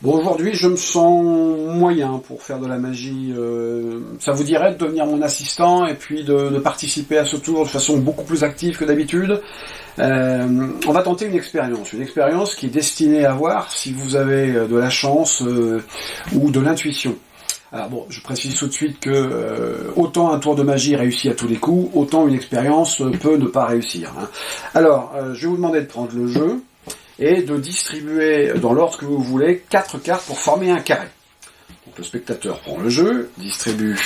Bon, aujourd'hui, je me sens moyen pour faire de la magie. Ça vous dirait de devenir mon assistant et puis de participer à ce tour de façon beaucoup plus active que d'habitude. On va tenter une expérience qui est destinée à voir si vous avez de la chance ou de l'intuition. Alors bon, je précise tout de suite que autant un tour de magie réussit à tous les coups, autant une expérience peut ne pas réussir. Hein. Alors, je vais vous demander de prendre le jeu et de distribuer dans l'ordre que vous voulez 4 cartes pour former un carré. Donc le spectateur prend le jeu, distribue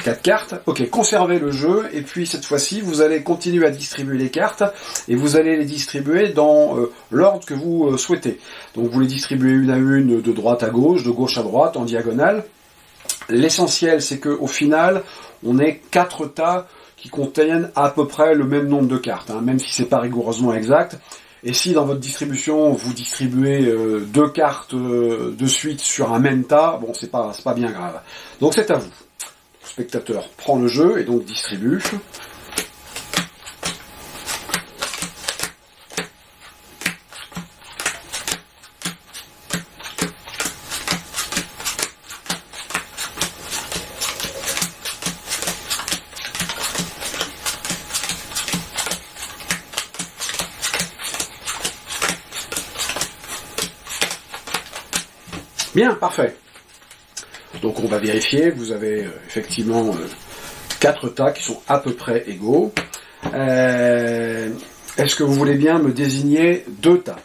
4 cartes. Ok, conservez le jeu, et puis cette fois-ci, vous allez continuer à distribuer les cartes, et vous allez les distribuer dans l'ordre que vous souhaitez. Donc vous les distribuez une à une, de droite à gauche, de gauche à droite, en diagonale. L'essentiel, c'est qu'au final, on ait 4 tas qui contiennent à peu près le même nombre de cartes, hein, même si c'est pas rigoureusement exact. Et si dans votre distribution, vous distribuez 2 cartes de suite sur un même tas, bon, c'est pas bien grave. Donc c'est à vous. Le spectateur prend le jeu et donc distribue. Bien, parfait. Donc on va vérifier, vous avez effectivement 4 tas qui sont à peu près égaux. Est-ce que vous voulez bien me désigner 2 tas?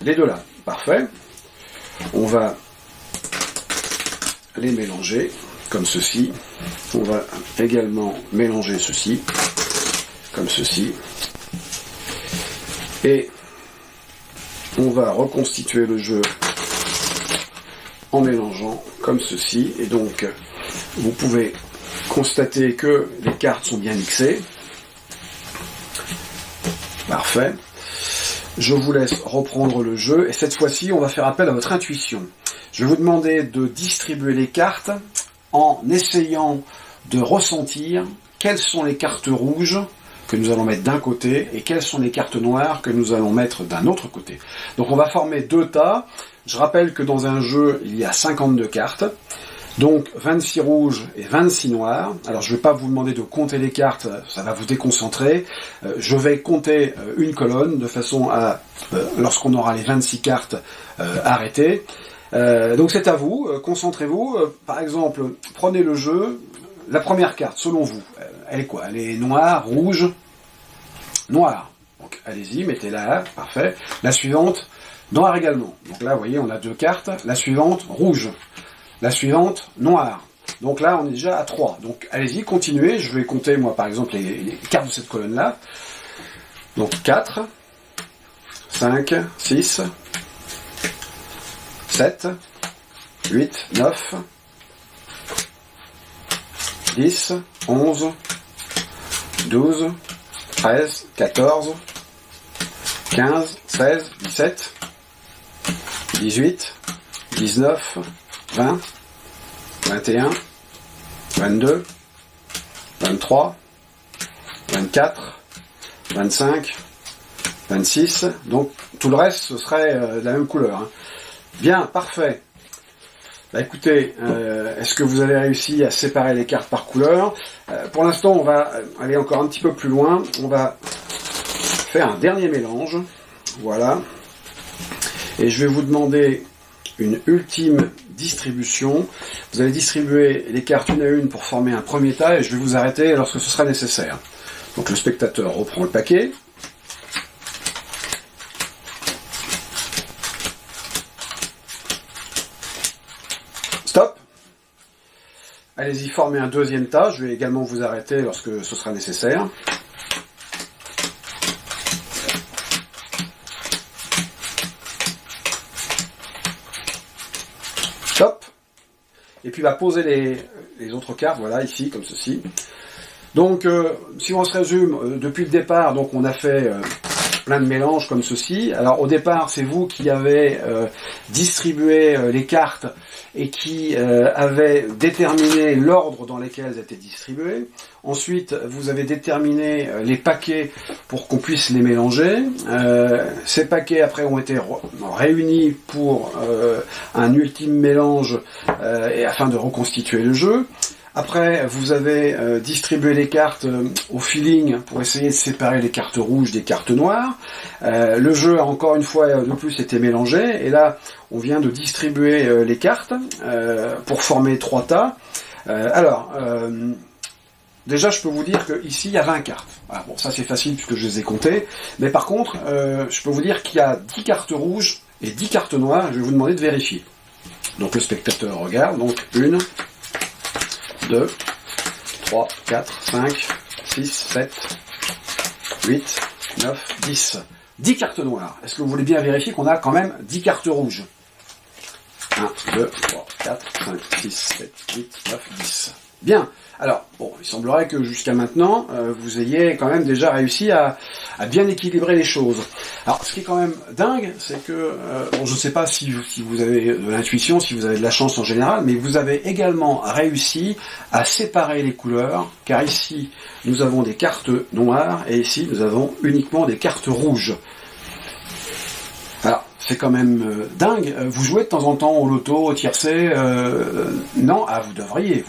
Les deux là, parfait. On va les mélanger comme ceci. On va également mélanger ceci, comme ceci. Et on va reconstituer le jeu en mélangeant comme ceci, et donc vous pouvez constater que les cartes sont bien mixées. Parfait. Je vous laisse reprendre le jeu, et cette fois-ci on va faire appel à votre intuition. Je vais vous demander de distribuer les cartes en essayant de ressentir quelles sont les cartes rouges que nous allons mettre d'un côté et quelles sont les cartes noires que nous allons mettre d'un autre côté. Donc on va former 2 tas. Je rappelle que dans un jeu, il y a 52 cartes, donc 26 rouges et 26 noirs. Alors je ne vais pas vous demander de compter les cartes, ça va vous déconcentrer. Je vais compter une colonne de façon à, lorsqu'on aura les 26 cartes, arrêter. Donc c'est à vous, concentrez-vous. Par exemple, prenez le jeu, la première carte, selon vous, elle est quoi? Elle est noire, rouge, noire. Donc allez-y, mettez-la, parfait. La suivante, noir également. Donc là, vous voyez, on a 2 cartes. La suivante, rouge. La suivante, noire. Donc là, on est déjà à 3. Donc allez-y, continuez. Je vais compter, moi, par exemple, les cartes de cette colonne-là. Donc 4, 5, 6, 7, 8, 9, 10, 11, 12, 13, 14, 15, 16, 17, 18, 19, 20, 21, 22, 23, 24, 25, 26. Donc tout le reste, ce serait de la même couleur. Hein. Bien, parfait. Bah, écoutez, est-ce que vous avez réussi à séparer les cartes par couleur? Pour l'instant, on va aller encore un petit peu plus loin. On va faire un dernier mélange. Voilà. Et je vais vous demander une ultime distribution. Vous allez distribuer les cartes une à une pour former un premier tas, et je vais vous arrêter lorsque ce sera nécessaire. Donc le spectateur reprend le paquet. Stop. Allez-y, formez un deuxième tas. Je vais également vous arrêter lorsque ce sera nécessaire. Stop. Et puis poser les autres cartes, voilà, ici, comme ceci. Donc, si on se résume, depuis le départ, donc on a fait plein de mélanges comme ceci. Alors au départ, c'est vous qui avez distribué les cartes et qui avez déterminé l'ordre dans lequel elles étaient distribuées. Ensuite, vous avez déterminé les paquets pour qu'on puisse les mélanger. Ces paquets après ont été réunis pour un ultime mélange et afin de reconstituer le jeu. Après, vous avez distribué les cartes au feeling pour essayer de séparer les cartes rouges des cartes noires. Le jeu a encore une fois de plus été mélangé, et là, on vient de distribuer les cartes pour former 3 tas. Déjà, je peux vous dire qu'ici, il y a 20 cartes. Ah, bon, ça c'est facile puisque je les ai comptées. Mais par contre, je peux vous dire qu'il y a 10 cartes rouges et 10 cartes noires. Je vais vous demander de vérifier. Donc le spectateur regarde. Donc 1, 2, 3, 4, 5, 6, 7, 8, 9, 10. 10 cartes noires. Est-ce que vous voulez bien vérifier qu'on a quand même 10 cartes rouges? 1, 2, 3, 4, 5, 6, 7, 8, 9, 10. Bien. Alors, bon, il semblerait que jusqu'à maintenant, vous ayez quand même déjà réussi à bien équilibrer les choses. Alors, ce qui est quand même dingue, c'est que, bon, je ne sais pas si vous avez de l'intuition, si vous avez de la chance en général, mais vous avez également réussi à séparer les couleurs, car ici, nous avons des cartes noires, et ici, nous avons uniquement des cartes rouges. Alors, c'est quand même dingue. Vous jouez de temps en temps au loto, au tiercé? Non? Ah, vous devriez.